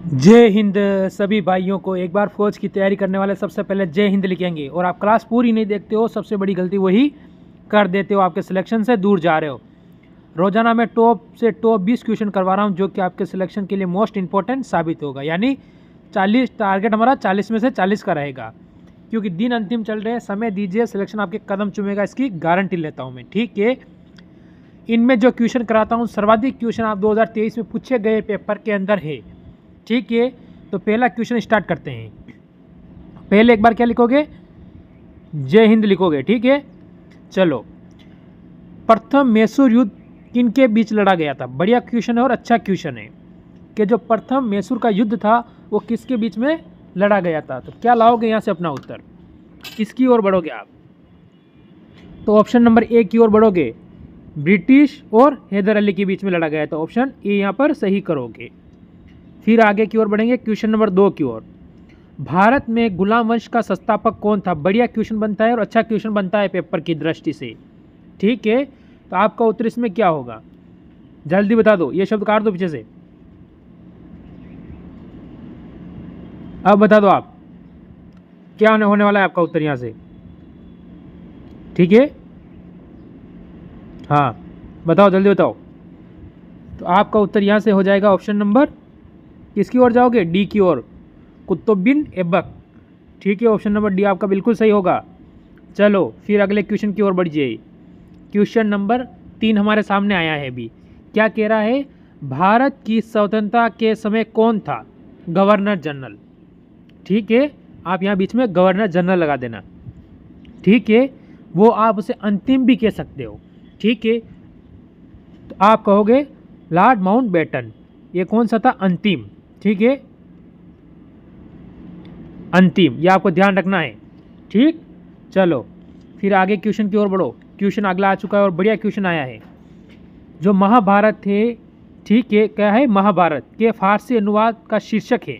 जय हिंद सभी भाइयों को। एक बार फौज की तैयारी करने वाले सबसे पहले जय हिंद लिखेंगे और आप क्लास पूरी नहीं देखते हो, सबसे बड़ी गलती वही कर देते हो, आपके सिलेक्शन से दूर जा रहे हो। रोजाना मैं टॉप से टॉप 20 क्वेश्चन करवा रहा हूं जो कि आपके सिलेक्शन के लिए मोस्ट इंपॉर्टेंट साबित होगा। यानी 40 टारगेट हमारा 40 में से 40 का रहेगा, क्योंकि दिन अंतिम चल रहे हैं। समय दीजिए, सिलेक्शन आपके कदम चूमेगा, इसकी गारंटी लेता हूँ मैं। ठीक है, इनमें जो क्वेश्चन कराता हूँ सर्वाधिक क्वेश्चन आप 2023 में पूछे गए पेपर के अंदर है। ठीक है, तो पहला क्वेश्चन स्टार्ट करते हैं। पहले एक बार क्या लिखोगे? जय हिंद लिखोगे। ठीक है, चलो। प्रथम मैसूर युद्ध किनके बीच लड़ा गया था? बढ़िया क्वेश्चन है और अच्छा क्वेश्चन है कि जो प्रथम मैसूर का युद्ध था वो किसके बीच में लड़ा गया था। तो क्या लाओगे यहाँ से अपना उत्तर? किसकी ओर बढ़ोगे आप? तो ऑप्शन नंबर ए की ओर बढ़ोगे। ब्रिटिश और हैदर अली के बीच में लड़ा गया था। ऑप्शन ए यहाँ पर सही करोगे। फिर आगे की ओर बढ़ेंगे, क्वेश्चन नंबर 2 की ओर। भारत में गुलाम वंश का संस्थापक कौन था? बढ़िया क्वेश्चन बनता है और अच्छा क्वेश्चन बनता है पेपर की दृष्टि से। ठीक है, तो आपका उत्तर इसमें क्या होगा? जल्दी बता दो, ये शब्द काट दो पीछे से। अब बता दो आप क्या होने वाला है आपका उत्तर यहाँ से। ठीक है, हाँ बताओ, जल्दी बताओ। तो आपका उत्तर यहाँ से हो जाएगा ऑप्शन नंबर, किसकी ओर जाओगे? डी की ओर, कुतुब बिन ऐबक। ठीक है, ऑप्शन नंबर डी आपका बिल्कुल सही होगा। चलो फिर अगले क्वेश्चन की ओर बढ़ जाइए। क्वेश्चन नंबर 3 हमारे सामने आया है अभी। क्या कह रहा है? भारत की स्वतंत्रता के समय कौन था गवर्नर जनरल? ठीक है, आप यहाँ बीच में गवर्नर जनरल लगा देना। ठीक है, वो आप उसे अंतिम भी कह सकते हो। ठीक है, तो आप कहोगे लॉर्ड माउंटबेटन। ये कौन सा था? अंतिम। ठीक है, अंतिम, ये आपको ध्यान रखना है। ठीक, चलो फिर आगे क्वेश्चन की ओर बढ़ो। क्वेश्चन अगला आ चुका है और बढ़िया क्वेश्चन आया है। जो महाभारत थे, ठीक है, क्या है? महाभारत के फारसी अनुवाद का शीर्षक है,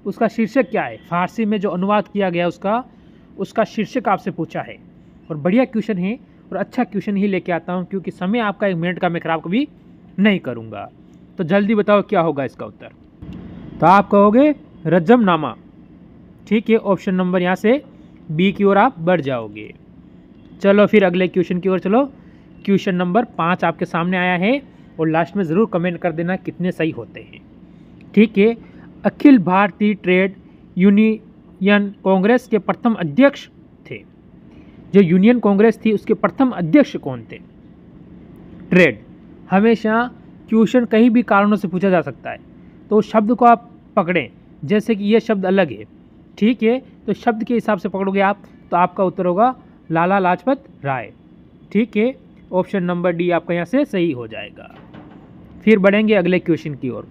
उसका शीर्षक क्या है? फारसी में जो अनुवाद किया गया उसका शीर्षक आपसे पूछा है। और बढ़िया क्वेश्चन है और अच्छा क्वेश्चन ही लेके आता हूँ, क्योंकि समय आपका 1 मिनट का मैं खराब कभी नहीं करूँगा। तो जल्दी बताओ क्या होगा इसका उत्तर। तो आप कहोगे रजमनामा। ठीक है, ऑप्शन नंबर यहाँ से बी की ओर आप बढ़ जाओगे। चलो फिर अगले क्वेश्चन की ओर चलो। क्वेश्चन नंबर 5 आपके सामने आया है और लास्ट में ज़रूर कमेंट कर देना कितने सही होते हैं। ठीक है, अखिल भारतीय ट्रेड यूनियन कांग्रेस के प्रथम अध्यक्ष थे। जो यूनियन कांग्रेस थी उसके प्रथम अध्यक्ष कौन थे? ट्रेड, हमेशा क्वेश्चन कहीं भी कारणों से पूछा जा सकता है, तो उस शब्द को आप पकड़ें। जैसे कि ये शब्द अलग है, ठीक है, तो शब्द के हिसाब से पकड़ोगे आप, तो आपका उत्तर होगा लाला लाजपत राय। ठीक है, ऑप्शन नंबर डी आपका यहाँ से सही हो जाएगा। फिर बढ़ेंगे अगले क्वेश्चन की ओर।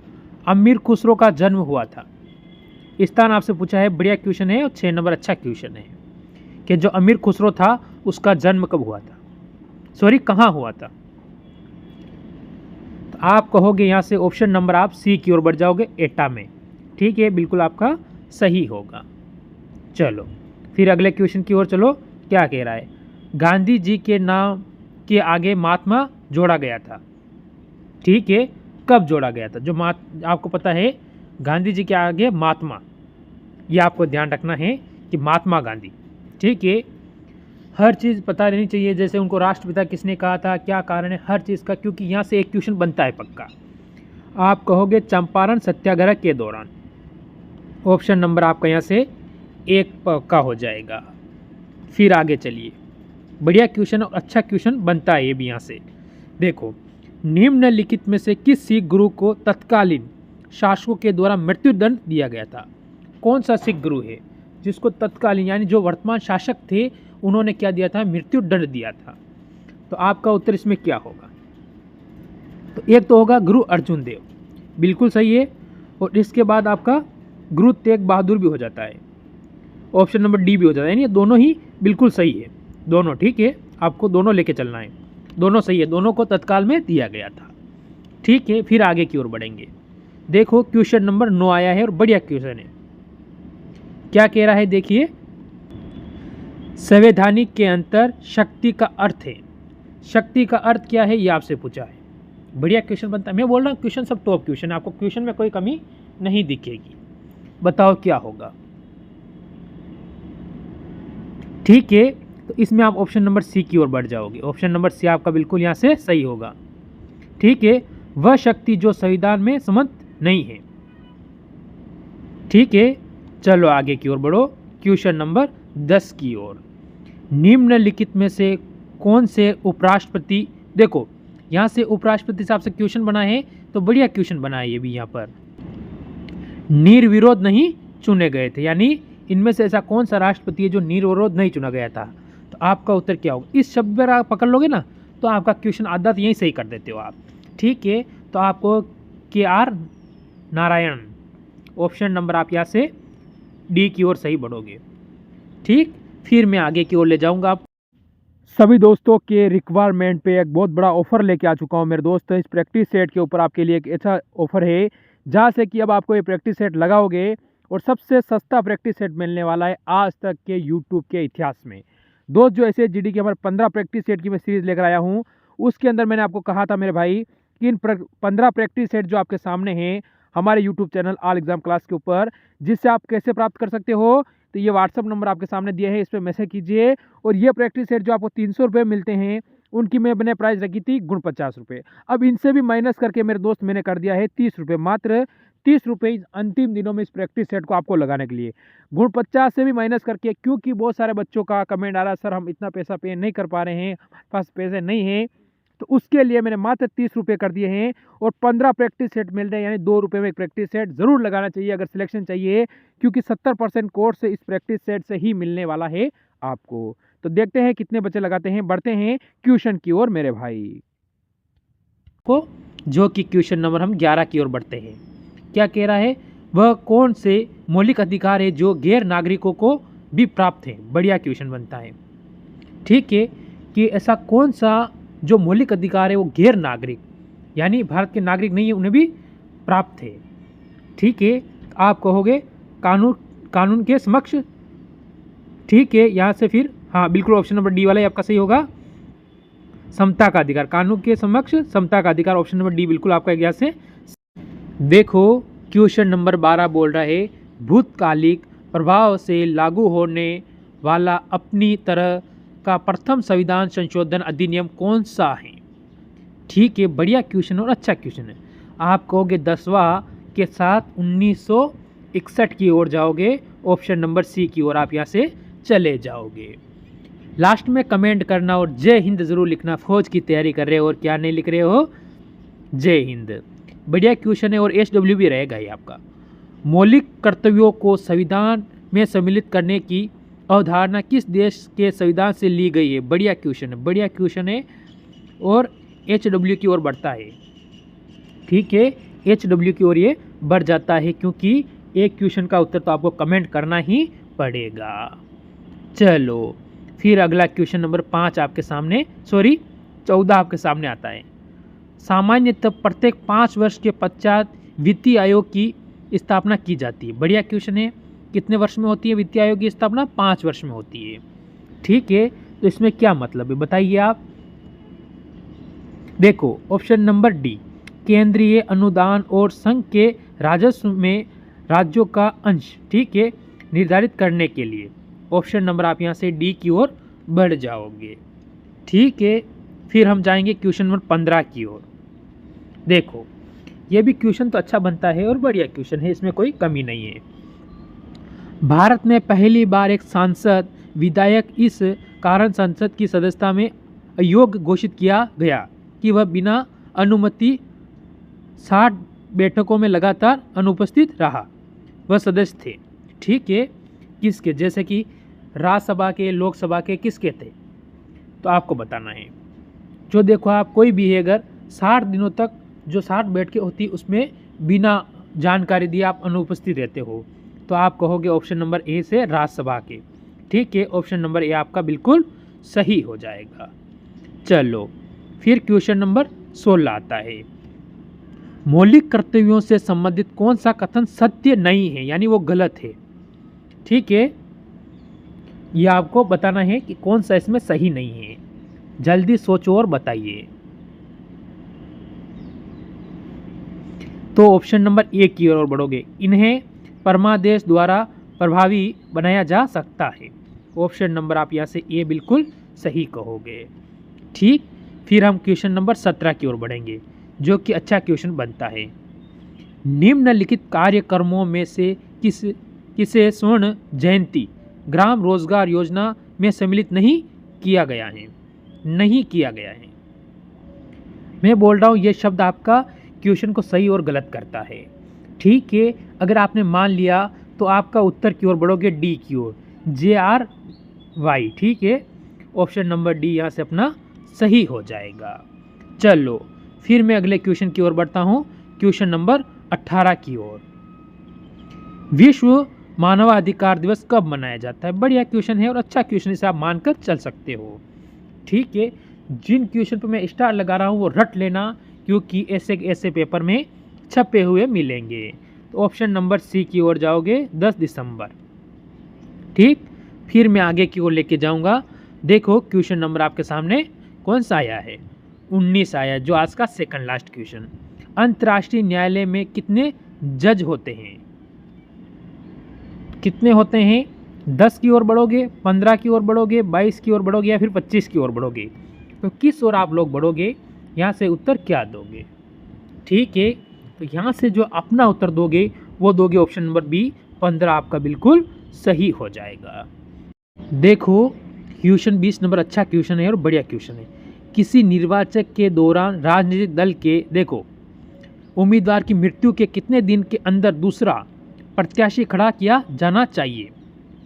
अमीर खुसरो का जन्म हुआ था, स्थान आपसे पूछा है। बढ़िया क्वेश्चन है और 6 नंबर अच्छा क्वेश्चन है कि जो अमीर खुसरो था उसका जन्म कब हुआ था, सॉरी कहाँ हुआ था। तो आप कहोगे यहाँ से ऑप्शन नंबर आप सी की ओर बढ़ जाओगे, एटा में। ठीक है, बिल्कुल आपका सही होगा। चलो फिर अगले क्वेश्चन की ओर चलो। क्या कह रहा है? गांधी जी के नाम के आगे महात्मा जोड़ा गया था। ठीक है, कब जोड़ा गया था? जो आपको पता है गांधी जी के आगे महात्मा, ये आपको ध्यान रखना है कि महात्मा गांधी। ठीक है, हर चीज़ पता रहनी चाहिए, जैसे उनको राष्ट्रपिता किसने कहा था, क्या कारण है, हर चीज़ का, क्योंकि यहाँ से एक क्वेश्चन बनता है पक्का। आप कहोगे चंपारण सत्याग्रह के दौरान। ऑप्शन नंबर आपका यहाँ से 1 पक्का हो जाएगा। फिर आगे चलिए, बढ़िया क्वेश्चन और अच्छा क्वेश्चन बनता है ये भी यहाँ से। देखो, निम्नलिखित में से किस सिख गुरु को तत्कालीन शासकों के द्वारा मृत्युदंड दिया गया था? कौन सा सिख गुरु है जिसको तत्कालीन, यानी जो वर्तमान शासक थे, उन्होंने क्या दिया था? मृत्युदंड दिया था। तो आपका उत्तर इसमें क्या होगा? तो एक तो होगा गुरु अर्जुन देव, बिल्कुल सही है, और इसके बाद आपका गुरु तेग बहादुर भी हो जाता है, ऑप्शन नंबर डी भी हो जाता है। यानी दोनों ही बिल्कुल सही है, दोनों। ठीक है, आपको दोनों लेके चलना है, दोनों सही है, दोनों को तत्काल में दिया गया था। ठीक है, फिर आगे की ओर बढ़ेंगे। देखो क्वेश्चन नंबर 9 आया है और बढ़िया क्वेश्चन है। क्या कह रहा है? देखिए, संवैधानिक के अंतर शक्ति का अर्थ है। शक्ति का अर्थ क्या है ये आपसे पूछा है। बढ़िया क्वेश्चन बनता है। मैं बोल रहा हूँ क्वेश्चन सब टॉप क्वेश्चन है, आपको क्वेश्चन में कोई कमी नहीं दिखेगी। बताओ क्या होगा। ठीक है, तो इसमें आप ऑप्शन नंबर सी की ओर बढ़ जाओगे। ऑप्शन नंबर सी आपका बिल्कुल यहाँ से सही होगा। ठीक है, वह शक्ति जो संविधान में सम्मत नहीं है। ठीक है, चलो आगे की ओर बढ़ो। क्वेश्चन नंबर 10 की ओर। निम्नलिखित में से कौन से उपराष्ट्रपति, देखो यहाँ से उपराष्ट्रपति साहब से क्वेश्चन बना है, तो बढ़िया क्वेश्चन बना है ये भी। यहाँ पर निर्विरोध नहीं चुने गए थे, यानी इनमें से ऐसा कौन सा राष्ट्रपति है जो निर्विरोध नहीं चुना गया था। तो आपका उत्तर क्या होगा। इस शब्द पर आप पकड़ लोगे ना, तो आपका क्वेश्चन आधा तो यहीं सही कर देते हो आप। ठीक है, तो आपको KR नारायण, ऑप्शन नंबर आप यहाँ से डी की ओर सही बढ़ोगे। ठीक, फिर मैं आगे की ओर ले जाऊंगा आप। सभी दोस्तों के रिक्वायरमेंट पे एक बहुत बड़ा ऑफर लेके आ चुका हूँ मेरे दोस्त। इस प्रैक्टिस सेट के ऊपर आपके लिए एक ऐसा ऑफर है जहाँ से कि अब आपको ये प्रैक्टिस सेट लगाओगे और सबसे सस्ता प्रैक्टिस सेट मिलने वाला है आज तक के यूट्यूब के इतिहास में। दोस्त, जो ऐसे GD के हमारे 15 प्रैक्टिस सेट की मैं सीरीज़ लेकर आया हूँ, उसके अंदर मैंने आपको कहा था मेरे भाई कि इन 15 प्रैक्टिस सेट जो आपके सामने हैं हमारे YouTube channel all exam class के ऊपर, जिससे आप कैसे प्राप्त कर सकते हो। तो ये व्हाट्सअप नंबर आपके सामने दिया है, इस पर मैसेज कीजिए। और ये प्रैक्टिस सेट जो आपको 300 रुपये मिलते हैं, उनकी मैंने प्राइस रखी थी गुण 50 रुपये। अब इनसे भी माइनस करके मेरे दोस्त मैंने कर दिया है 30 रुपये, मात्र 30 रुपये अंतिम दिनों में इस प्रैक्टिस सेट को आपको लगाने के लिए। गुण 50 से भी माइनस करके, क्योंकि बहुत सारे बच्चों का कमेंट आ रहा है सर हम इतना पैसा पे नहीं कर पा रहे हैं, हमारे पास पैसे नहीं हैं, तो उसके लिए मैंने मात्र 30 रुपये कर दिए हैं और 15 प्रैक्टिस सेट मिल रहे हैं, यानी 2 रुपये में एक प्रैक्टिस सेट जरूर लगाना चाहिए अगर सिलेक्शन चाहिए, क्योंकि 70% कोर्स इस प्रैक्टिस सेट से ही मिलने वाला है आपको। तो देखते हैं कितने बच्चे लगाते हैं। बढ़ते हैं क्वेश्चन की ओर मेरे भाई को, जो कि क्वेश्चन नंबर हम 11 की ओर बढ़ते हैं। क्या कह रहा है, वह कौन से मौलिक अधिकार है जो गैर नागरिकों को भी प्राप्त है। बढ़िया क्वेश्चन बनता है। ठीक है, कि ऐसा कौन सा जो मौलिक अधिकार है वो गैर नागरिक, यानी भारत के नागरिक नहीं है, उन्हें भी प्राप्त है। ठीक है, आप कहोगे कानून के समक्ष। ठीक है, यहाँ से फिर हाँ बिल्कुल ऑप्शन नंबर डी वाला ही आपका सही होगा। समता का अधिकार, कानून के समक्ष समता का अधिकार, ऑप्शन नंबर डी बिल्कुल आपका यहाँ से। देखो क्वेश्चन नंबर 12 बोल रहा है, भूतकालिक प्रभाव से लागू होने वाला अपनी तरह का प्रथम संविधान संशोधन अधिनियम कौन सा है। ठीक है, बढ़िया क्वेश्चन और अच्छा क्वेश्चन है। आप कहोगे 10वां के साथ 1961 की ओर जाओगे, ऑप्शन नंबर सी की ओर आप यहाँ से चले जाओगे। लास्ट में कमेंट करना और जय हिंद जरूर लिखना, फौज की तैयारी कर रहे हो और क्या नहीं लिख रहे हो, जय हिंद। बढ़िया क्वेश्चन है और SW भी रहेगा ये आपका। मौलिक कर्तव्यों को संविधान में सम्मिलित करने की अवधारणा किस देश के संविधान से ली गई है। बढ़िया क्वेश्चन है, बढ़िया क्वेश्चन है और HW की ओर बढ़ता है। ठीक है, HW की ओर ये बढ़ जाता है, क्योंकि एक क्वेश्चन का उत्तर तो आपको कमेंट करना ही पड़ेगा। चलो फिर अगला क्वेश्चन नंबर 5 आपके सामने, 14 आपके सामने आता है। सामान्यतः प्रत्येक 5 वर्ष के पश्चात वित्तीय आयोग की स्थापना की जाती है। बढ़िया क्वेश्चन है, कितने वर्ष में होती है वित्तीय आयोग की स्थापना, 5 वर्ष में होती है। ठीक है, तो इसमें क्या मतलब है बताइए आप। देखो ऑप्शन नंबर डी, केंद्रीय अनुदान और संघ के राजस्व में राज्यों का अंश, ठीक है, निर्धारित करने के लिए। ऑप्शन नंबर आप यहाँ से डी की ओर बढ़ जाओगे। ठीक है, फिर हम जाएंगे क्वेश्चन नंबर 15 की ओर। देखो ये भी क्वेश्चन तो अच्छा बनता है और बढ़िया क्वेश्चन है, इसमें कोई कमी नहीं है। भारत में पहली बार एक सांसद विधायक इस कारण संसद की सदस्यता में अयोग्य घोषित किया गया कि वह बिना अनुमति 60 बैठकों में लगातार अनुपस्थित रहा। वह सदस्य थे। ठीक है, किसके, जैसे कि राज्यसभा के, लोकसभा के, किसके थे, तो आपको बताना है। जो देखो आप कोई भी है अगर 60 दिनों तक जो 60 बैठकें होती उसमें बिना जानकारी दिए आप अनुपस्थित रहते हो, तो आप कहोगे ऑप्शन नंबर ए से राज्यसभा के। ठीक है, ऑप्शन नंबर ए आपका बिल्कुल सही हो जाएगा। चलो फिर क्वेश्चन नंबर 16 आता है। मौलिक कर्तव्यों से संबंधित कौन सा कथन सत्य नहीं है, यानी वो गलत है। ठीक है, ये आपको बताना है कि कौन सा इसमें सही नहीं है। जल्दी सोचो और बताइए। तो ऑप्शन नंबर ए की ओर बढ़ोगे, इन्हें परमादेश द्वारा प्रभावी बनाया जा सकता है। ऑप्शन नंबर आप यहाँ से ए बिल्कुल सही कहोगे। ठीक, फिर हम क्वेश्चन नंबर 17 की ओर बढ़ेंगे, जो कि अच्छा क्वेश्चन बनता है। निम्नलिखित कार्यक्रमों में से किसे स्वर्ण जयंती ग्राम रोजगार योजना में सम्मिलित नहीं किया गया है? नहीं किया गया है। मैं बोल रहा हूँ ये शब्द आपका क्वेश्चन को सही और गलत करता है। ठीक है, अगर आपने मान लिया तो आपका उत्तर की ओर बढ़ोगे, डी की ओर, JRY। ठीक है, ऑप्शन नंबर डी यहाँ से अपना सही हो जाएगा। चलो फिर मैं अगले क्वेश्चन की ओर बढ़ता हूँ, क्वेश्चन नंबर 18 की ओर। विश्व मानवाधिकार दिवस कब मनाया जाता है? बढ़िया क्वेश्चन है और अच्छा क्वेश्चन, इसे आप मानकर चल सकते हो। ठीक है, जिन क्वेश्चन पर मैं स्टार लगा रहा हूँ वो रट लेना, क्योंकि ऐसे पेपर में छपे हुए मिलेंगे। तो ऑप्शन नंबर सी की ओर जाओगे, 10 दिसंबर। ठीक, फिर मैं आगे की ओर लेके जाऊंगा। देखो क्वेश्चन नंबर आपके सामने कौन सा आया है, 19 आया, जो आज का सेकंड लास्ट क्वेश्चन। अंतर्राष्ट्रीय न्यायालय में कितने जज होते हैं? कितने होते हैं? 10 की ओर बढ़ोगे, 15 की ओर बढ़ोगे, 22 की ओर बढ़ोगे या फिर 25 की ओर बढ़ोगे? तो किस ओर आप लोग बढ़ोगे, यहाँ से उत्तर क्या दोगे? ठीक है, तो यहाँ से जो अपना उत्तर दोगे वो दोगे ऑप्शन नंबर बी, 15 आपका बिल्कुल सही हो जाएगा। देखो क्वेश्चन 20 नंबर अच्छा क्वेश्चन है और बढ़िया क्वेश्चन है। किसी निर्वाचन के दौरान राजनीतिक दल के, देखो, उम्मीदवार की मृत्यु के कितने दिन के अंदर दूसरा प्रत्याशी खड़ा किया जाना चाहिए?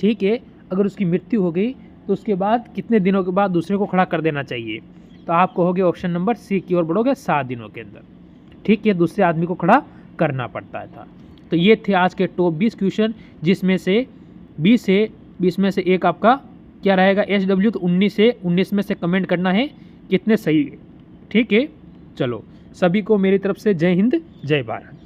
ठीक है, अगर उसकी मृत्यु हो गई तो उसके बाद कितने दिनों के बाद दूसरे को खड़ा कर देना चाहिए? तो आप कहोगे ऑप्शन नंबर सी की ओर बढ़ोगे, 7 दिनों के अंदर। ठीक है, दूसरे आदमी को खड़ा करना पड़ता था। तो ये थे आज के टॉप 20 क्वेश्चन, जिसमें से 20 में से एक आपका क्या रहेगा, SW। तो 19 में से कमेंट करना है कितने सही है। ठीक है, चलो सभी को मेरी तरफ से जय हिंद जय भारत।